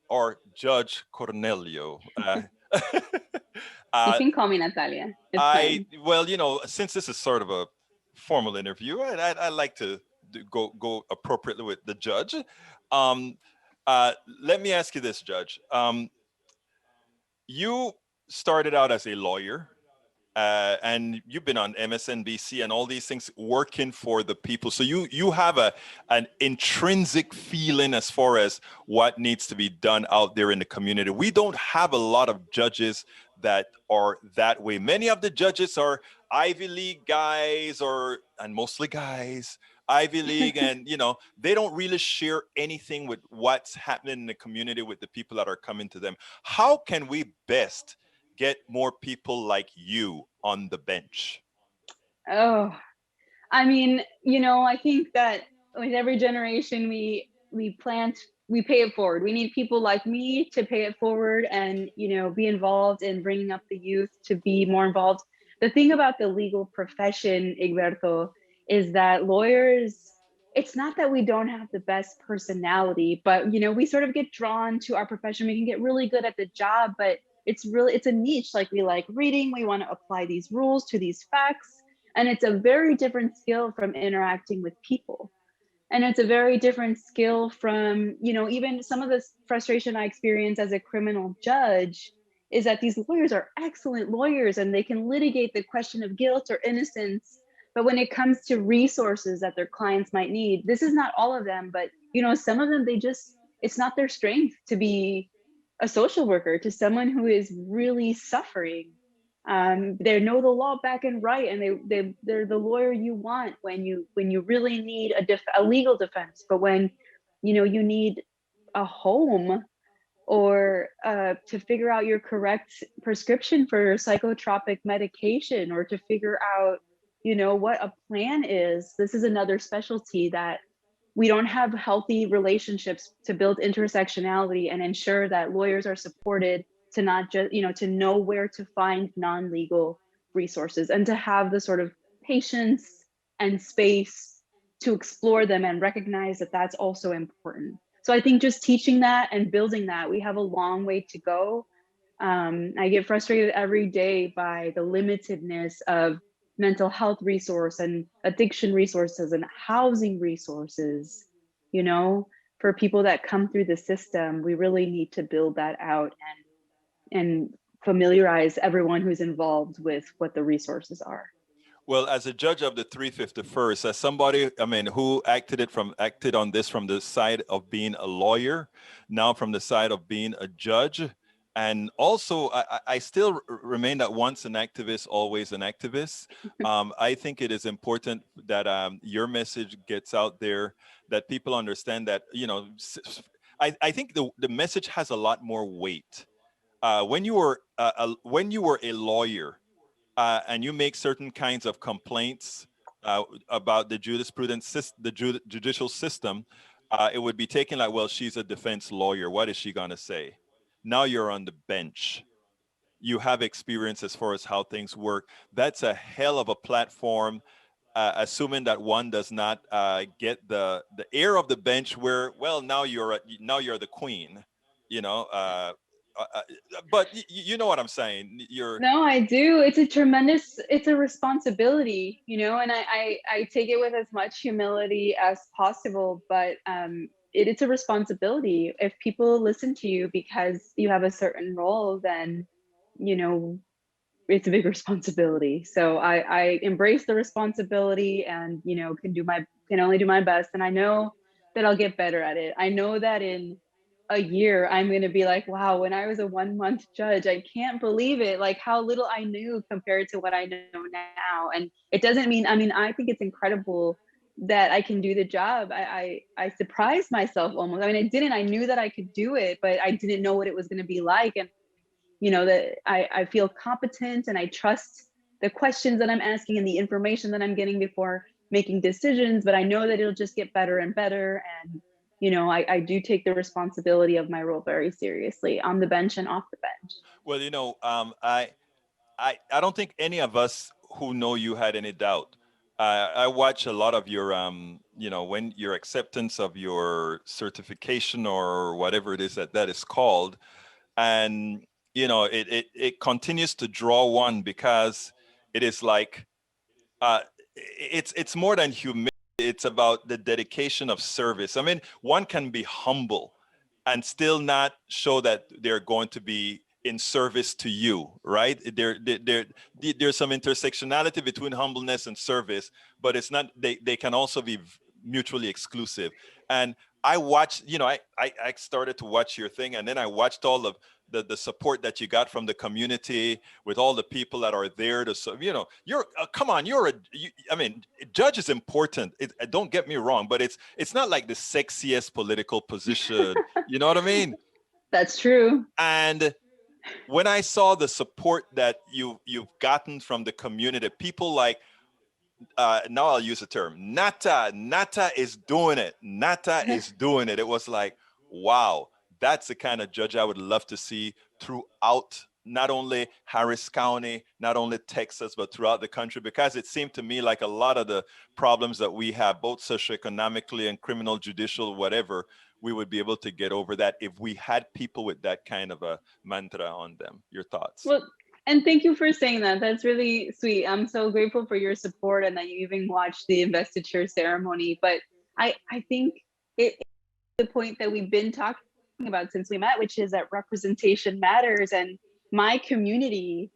or Judge Cornelio. You can call me Natalia. It's fine. Well, since this is sort of a formal interview, I like to go appropriately with the judge. Let me ask you this, Judge. You started out as a lawyer, and you've been on MSNBC and all these things working for the people. So you have an intrinsic feeling as far as what needs to be done out there in the community. We don't have a lot of judges that are that way. Many of the judges are Ivy League guys and mostly guys, Ivy League, and they don't really share anything with what's happening in the community with the people that are coming to them. How can we best get more people like you on the bench? Oh, I mean, I think that with every generation we pay it forward. We need people like me to pay it forward and, be involved in bringing up the youth to be more involved. The thing about the legal profession, Egberto, is that lawyers, it's not that we don't have the best personality, but, we sort of get drawn to our profession. We can get really good at the job, but it's a niche. Like, we like reading, we want to apply these rules to these facts. And it's a very different skill from interacting with people. And it's a very different skill from, even some of the frustration I experience as a criminal judge is that these lawyers are excellent lawyers and they can litigate the question of guilt or innocence But when it comes to resources that their clients might need, this is not all of them, but some of them, it's not their strength to be a social worker to someone who is really suffering. They know the law back and right, and they're the lawyer you want when you really need a legal defense. But when you need a home, or to figure out your correct prescription for psychotropic medication, or to figure out what a plan is, this is another specialty that we don't have healthy relationships to build intersectionality and ensure that lawyers are supported to not just to know where to find non-legal resources, and to have the sort of patience and space to explore them and recognize that that's also important. So I think just teaching that and building that, we have a long way to go. I get frustrated every day by the limitedness of mental health resource and addiction resources and housing resources. For people that come through the system, we really need to build that out and familiarize everyone who's involved with what the resources are. Well, as a judge of the 351st, as somebody, I mean, who acted on this from the side of being a lawyer, now from the side of being a judge, and also I still remain that once an activist, always an activist. I think it is important that your message gets out there, that people understand that, I think the message has a lot more weight. When you were a lawyer, and you make certain kinds of complaints about the jurisprudence, the judicial system, it would be taken like, well, she's a defense lawyer. What is she going to say? Now you're on the bench. You have experience as far as how things work. That's a hell of a platform, assuming that one does not get the air of the bench where, well, now you're the queen, you know. But you know what I'm saying. No, I do. It's a responsibility, and I take it with as much humility as possible, but it's a responsibility. If people listen to you because you have a certain role, then it's a big responsibility. So I embrace the responsibility, and can only do my best, and I know that I'll get better at it. I know that in a year I'm going to be like, wow, when I was a 1-month judge, I can't believe it, like how little I knew compared to what I know now. And it doesn't mean, I think it's incredible that I can do the job. I surprised myself almost. I knew that I could do it, but I didn't know what it was going to be like. And that I feel competent, and I trust the questions that I'm asking and the information that I'm getting before making decisions, but I know that it'll just get better and better. And I do take the responsibility of my role very seriously, on the bench and off the bench. Well, I don't think any of us who know you had any doubt. I watch a lot of your, when your acceptance of your certification or whatever it is that is called, and it continues to draw one, because it is like, it's more than humility. It's about the dedication of service. I mean, one can be humble and still not show that they're going to be in service to you, right? There's some intersectionality between humbleness and service, but it's not, they can also be mutually exclusive. And I watched, I started to watch your thing, and then I watched all of the support that you got from the community, with all the people that are there to, you're, come on, judge is important. Don't get me wrong, but it's not like the sexiest political position. You know what I mean? That's true. And when I saw the support that you've gotten from the community, people like, now I'll use the term, Nata is doing it. Nata is doing it. It was like, wow, that's the kind of judge I would love to see throughout not only Harris County, not only Texas, but throughout the country, because it seemed to me like a lot of the problems that we have, both socioeconomically and criminal, judicial, whatever, we would be able to get over that if we had people with that kind of a mantra on them. Your thoughts? Well, and thank you for saying that. That's really sweet. I'm so grateful for your support, and that you even watched the investiture ceremony. But I think it's the point that we've been talking about since we met, which is that representation matters. And my community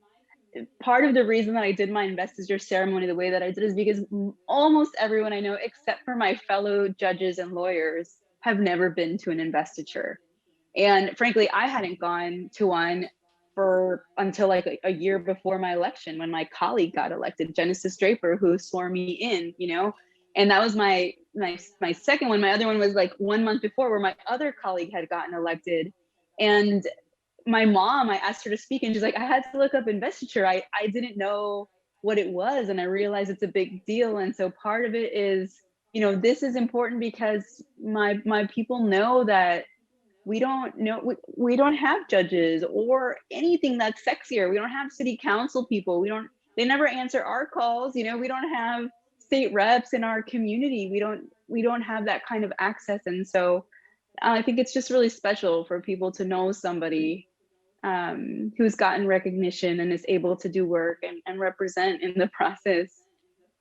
part of the reason that I did my investiture ceremony the way that I did is because almost everyone I know, except for my fellow judges and lawyers, have never been to an investiture. And frankly, I hadn't gone to one for until like a year before my election, when my colleague got elected, Genesis Draper, who swore me in, you know. And that was my second one. My other one was like 1 month before, where my other colleague had gotten elected. And my mom, I asked her to speak, and she's like, I had to look up investiture. I didn't know what it was, and I realized it's a big deal. And so part of it is, you know, this is important because my people know that we don't have judges or anything that's sexier. We don't have city council people. They never answer our calls. You know, we don't have state reps in our community. We don't have that kind of access. And so I think it's just really special for people to know somebody who's gotten recognition and is able to do work and represent in the process.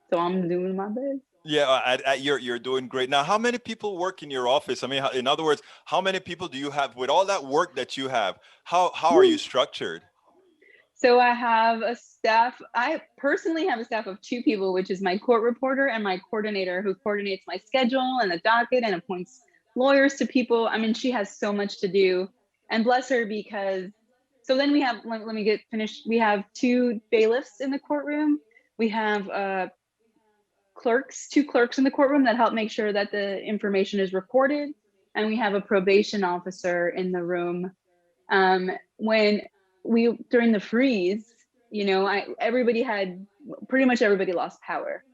So I'm doing my best. Yeah, you're doing great. Now, how many people work in your office? I mean, in other words, how many people do you have with all that work that you have? How are you structured? So I have a staff. I personally have a staff of 2 people, which is my court reporter and my coordinator, who coordinates my schedule and the docket and appoints lawyers to people. I mean, she has so much to do, and bless her, because so then we have, let me get finished. We have 2 bailiffs in the courtroom. We have clerks, 2 clerks in the courtroom that help make sure that the information is recorded. And we have a probation officer in the room. When during the freeze, you know, pretty much everybody lost power.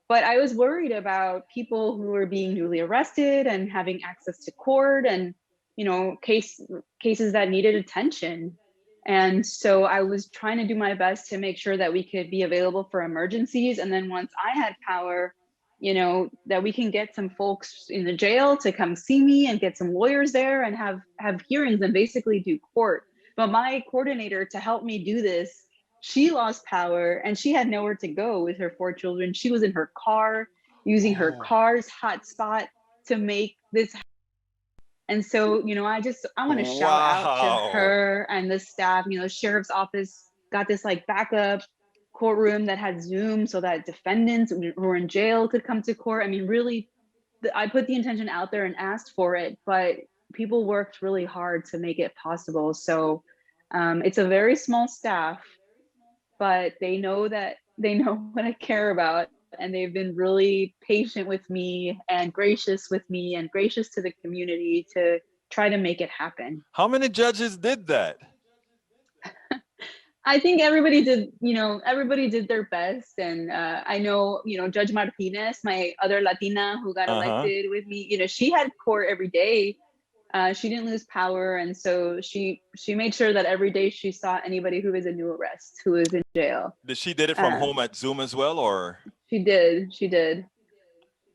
But I was worried about people who were being newly arrested and having access to court, and, you know, cases that needed attention. And so I was trying to do my best to make sure that we could be available for emergencies. And then once I had power, you know, that we can get some folks in the jail to come see me and get some lawyers there and have hearings and basically do court. But my coordinator, to help me do this, she lost power and she had nowhere to go with her 4 children. She was in her car, using her car's hotspot to make this. And so, you know, I want to shout out to her and the staff. You know, sheriff's office got this like backup courtroom that had Zoom so that defendants who were in jail could come to court. I mean, really, I put the intention out there and asked for it, but people worked really hard to make it possible. So it's a very small staff, but they know what I care about. And they've been really patient with me and gracious to the community to try to make it happen. How many judges did that? I think everybody did their best. And I know, you know, Judge Martinez, my other Latina who got elected with me, you know, she had court every day. She didn't lose power. And so she made sure that every day she saw anybody who was a new arrest, who was in jail. Did she did it from home at Zoom as well, or? She did.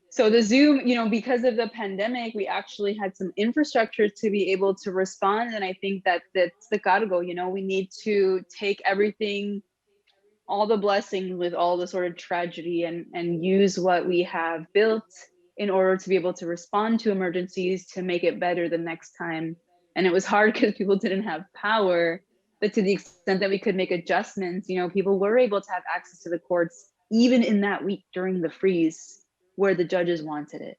So the Zoom, you know, because of the pandemic, we actually had some infrastructure to be able to respond. And I think that's the cargo, you know, we need to take everything, all the blessings with all the sort of tragedy, and use what we have built in order to be able to respond to emergencies to make it better the next time. And it was hard because people didn't have power, but to the extent that we could make adjustments, you know, people were able to have access to the courts even in that week during the freeze where the judges wanted it,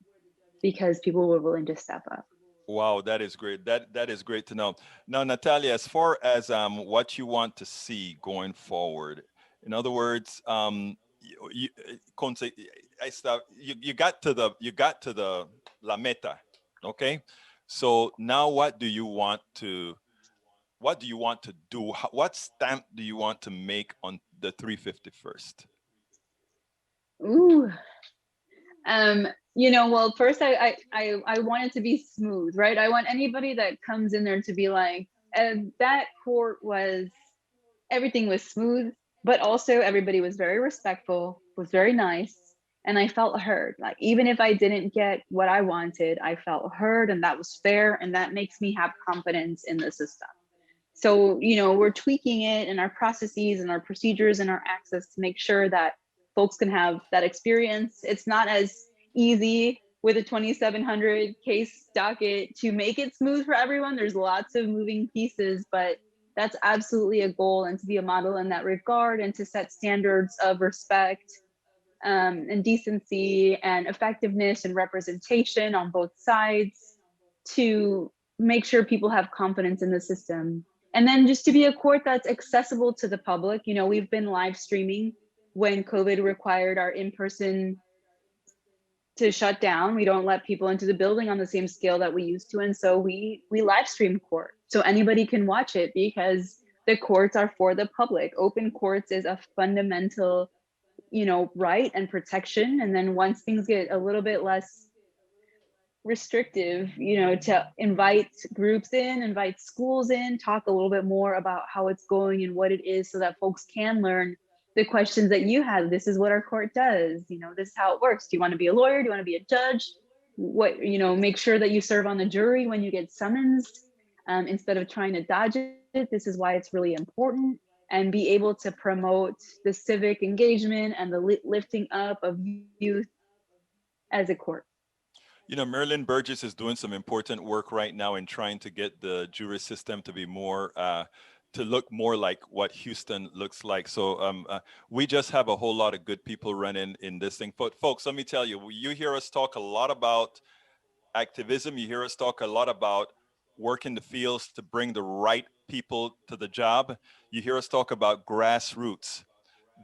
because people were willing to step up. Wow, that is great. That is great to know. Now, Natalia, as far as what you want to see going forward, in other words, you got to the la meta, okay? So now what do you want to do? What stamp do you want to make on the 351st? Ooh. You know, well, first I want it to be smooth, right? I want anybody that comes in there to be like, that court everything was smooth, but also everybody was very respectful, was very nice. And I felt heard. Like, even if I didn't get what I wanted, I felt heard, and that was fair. And that makes me have confidence in the system. So, you know, we're tweaking it in our processes and our procedures and our access to make sure that folks can have that experience. It's not as easy with a 2,700 case docket to make it smooth for everyone. There's lots of moving pieces, but that's absolutely a goal, and to be a model in that regard, and to set standards of respect and decency and effectiveness and representation on both sides, to make sure people have confidence in the system. And then just to be a court that's accessible to the public. You know, we've been live streaming when COVID required our in-person to shut down. We don't let people into the building on the same scale that we used to. And so we live stream court so anybody can watch it, because the courts are for the public. Open courts is a fundamental, you know, right and protection. And then once things get a little bit less restrictive, you know, to invite groups in, invite schools in, talk a little bit more about how it's going and what it is, so that folks can learn the questions that you had. This is what our court does, you know, this is how it works. Do you want to be a lawyer? Do you want to be a judge? What, you know, make sure that you serve on the jury when you get summoned, instead of trying to dodge it. This is why it's really important. And be able to promote the civic engagement and the lifting up of youth as a court. You know, Marilyn Burgess is doing some important work right now in trying to get the jury system to be more, to look more like what Houston looks like. So we just have a whole lot of good people running in this thing. But folks, let me tell you, you hear us talk a lot about activism. You hear us talk a lot about work in the fields to bring the right people to the job. You hear us talk about grassroots.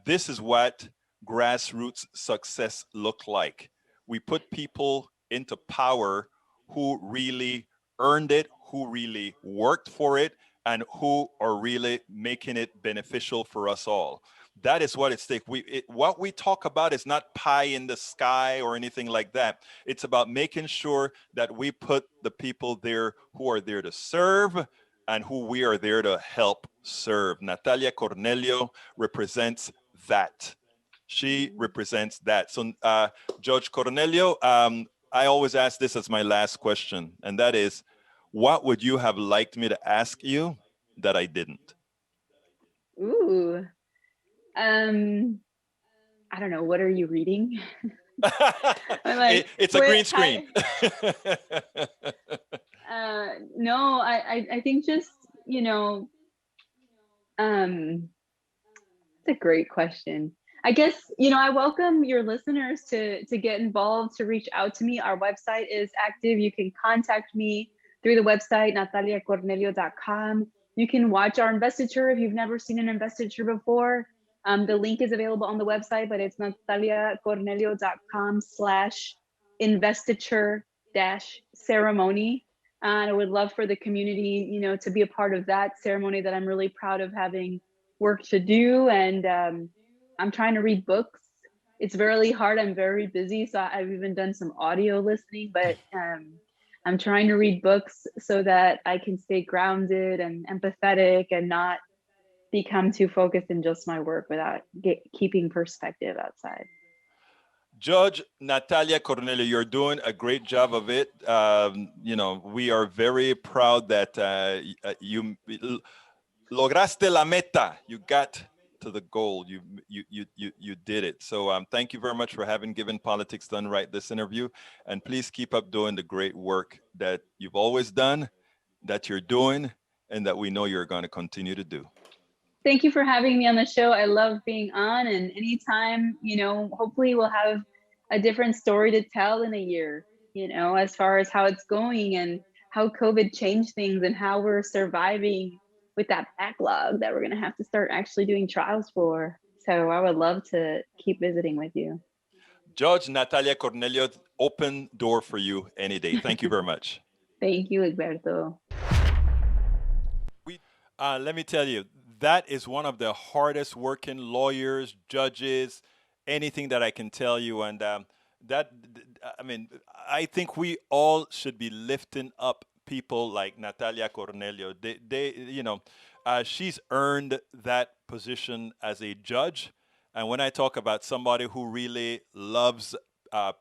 This is what grassroots success look like. We put people into power who really earned it, who really worked for it, and who are really making it beneficial for us all. That is what it's take. What we talk about is not pie in the sky or anything like that. It's about making sure that we put the people there who are there to serve and who we are there to help serve. Natalia Cornelio represents that. She represents that. So, Judge Cornelio, I always ask this as my last question, and that is, what would you have liked me to ask you that I didn't? Ooh. I don't know. What are you reading? Like, It's a green screen. No, I think just, you know, it's a great question. I guess, you know, I welcome your listeners to get involved, to reach out to me. Our website is active. You can contact me through the website, nataliacornelio.com. You can watch our investiture if you've never seen an investiture before. The link is available on the website, but it's nataliacornelio.com/investiture-ceremony. And I would love for the community, you know, to be a part of that ceremony that I'm really proud of having work to do. And I'm trying to read books. It's really hard. I'm very busy. So I've even done some audio listening, but I'm trying to read books so that I can stay grounded and empathetic and not become too focused in just my work without keeping perspective outside. Judge Natalia Cornelia, you're doing a great job of it. You know, we are very proud that you lograste la meta. You got to the goal. You did it. So thank you very much for having Given Politics Done Right this interview, and please keep up doing the great work that you've always done, that you're doing, and that we know you're going to continue to do. Thank you for having me on the show. I love being on, and anytime, you know, hopefully we'll have a different story to tell in a year, you know, as far as how it's going and how COVID changed things and how we're surviving with that backlog that we're going to have to start actually doing trials for. So I would love to keep visiting with you. Judge Natalia Cornelio, open door for you any day. Thank you very much. Thank you, Egberto. Let me tell you, that is one of the hardest working lawyers, judges, anything that I can tell you. And I mean, I think we all should be lifting up people like Natalia Cornelio. You know, she's earned that position as a judge. And when I talk about somebody who really loves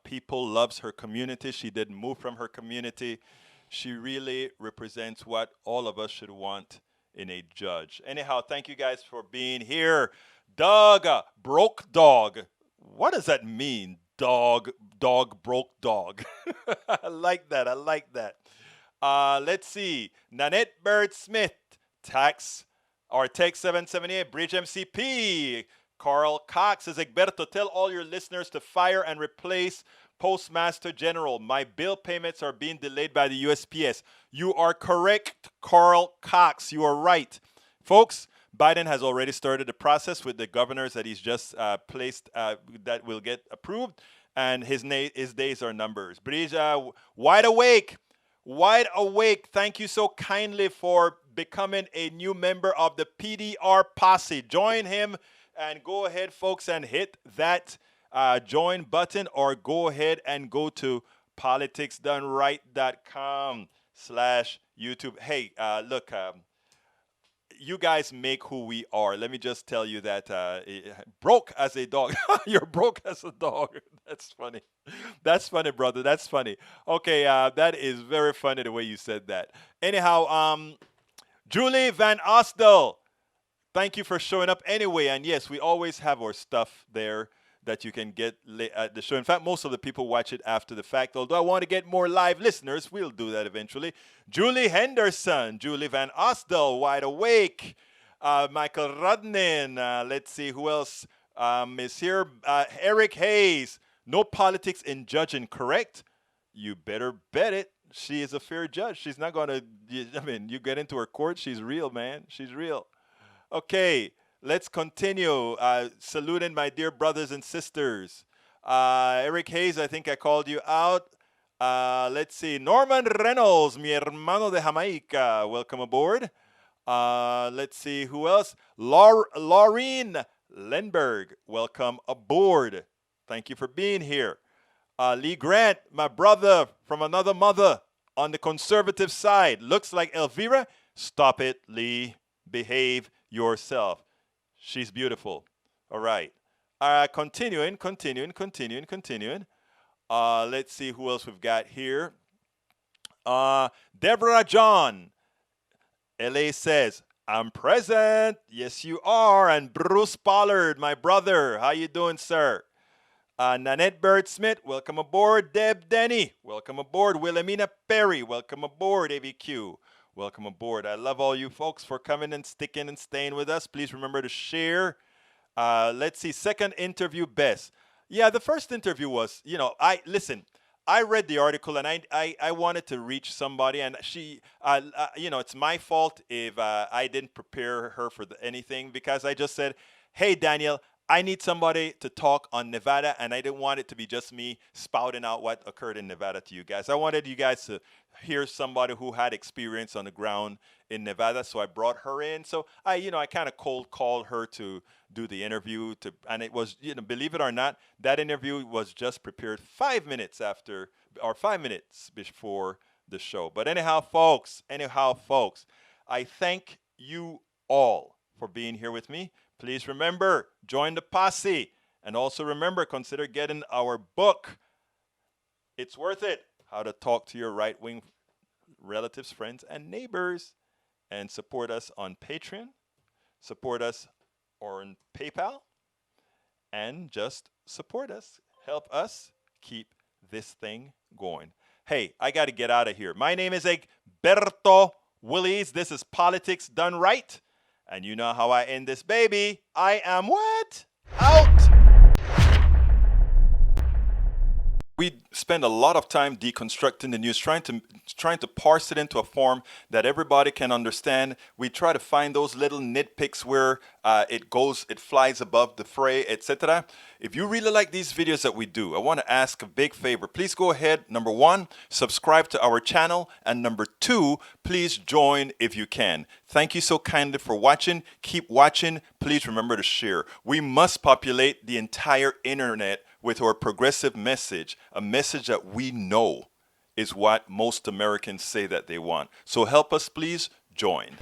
people, loves her community, she didn't move from her community. She really represents what all of us should want in a judge. Anyhow, thank you guys for being here. Doug, broke dog. What does that mean? Dog, broke dog. I like that. Let's see. Nanette Bird Smith, tax Or text 778 Bridge MCP. Carl Cox says, Egberto, tell all your listeners to fire and replace Postmaster General. My bill payments are being delayed by the USPS. You are correct, Carl Cox. You are right. Folks, Biden has already started the process with the governors that he's just placed that will get approved, and his days are numbers. Bridge, wide awake. Wide awake. Thank you so kindly for becoming a new member of the PDR posse. Join him and go ahead, folks, and hit that join button, or go ahead and go to politicsdoneright.com/YouTube. Hey, look, you guys make who we are. Let me just tell you that broke as a dog. You're broke as a dog. That's funny. That's funny, brother. That's funny. Okay, that is very funny the way you said that. Anyhow, Julie Van Ostel, thank you for showing up anyway. And yes, we always have our stuff there that you can get at the show. In fact, most of the people watch it after the fact. Although I want to get more live listeners, we'll do that eventually. Julie Henderson, Julie Van Ostel, wide awake. Michael Rudnin. Let's see who else is here. Eric Hayes. No politics in judging, correct? You better bet it. She is a fair judge. She's not going to, I mean, you get into her court, she's real, man. She's real. Okay, let's continue. Saluting my dear brothers and sisters. Eric Hayes, I think I called you out. Let's see. Norman Reynolds, mi hermano de Jamaica. Welcome aboard. Let's see. Who else? Laureen Lenberg. Welcome aboard. Thank you for being here. Lee Grant, my brother from another mother on the conservative side. Looks like Elvira. Stop it, Lee. Behave yourself. She's beautiful. All right. Continuing. Let's see who else we've got here. Deborah John. LA says, I'm present. Yes, you are. And Bruce Pollard, my brother. How you doing, sir? Nanette Bird Smith, welcome aboard. Deb Denny, welcome aboard. Wilhelmina Perry, welcome aboard. AVQ, welcome aboard. I love all you folks for coming and sticking and staying with us. Please remember to share. Let's see, second interview best. Yeah, the first interview was, I read the article and I wanted to reach somebody, and she, it's my fault if I didn't prepare her for anything, because I just said, hey, Daniel, I need somebody to talk on Nevada, and I didn't want it to be just me spouting out what occurred in Nevada to you guys. I wanted you guys to hear somebody who had experience on the ground in Nevada, so I brought her in. So I kind of cold called her to do the interview, and it was, believe it or not, that interview was just prepared 5 minutes before the show. But anyhow, folks, I thank you all for being here with me. Please remember, join the posse. And also remember, consider getting our book. It's worth it. How to Talk to Your Right-Wing Relatives, Friends, and Neighbors. And support us on Patreon. Support us on PayPal. And just support us. Help us keep this thing going. Hey, I got to get out of here. My name is Egberto Willies. This is Politics Done Right. And you know how I end this, baby. I am what? Out! We spend a lot of time deconstructing the news, trying to parse it into a form that everybody can understand. We try to find those little nitpicks where it flies above the fray, etc. If you really like these videos that we do, I want to ask a big favor. Please go ahead. Number 1, subscribe to our channel. And number 2, please join if you can. Thank you so kindly for watching. Keep watching. Please remember to share. We must populate the entire internet with our progressive message, a message that we know is what most Americans say that they want. So help us, please join.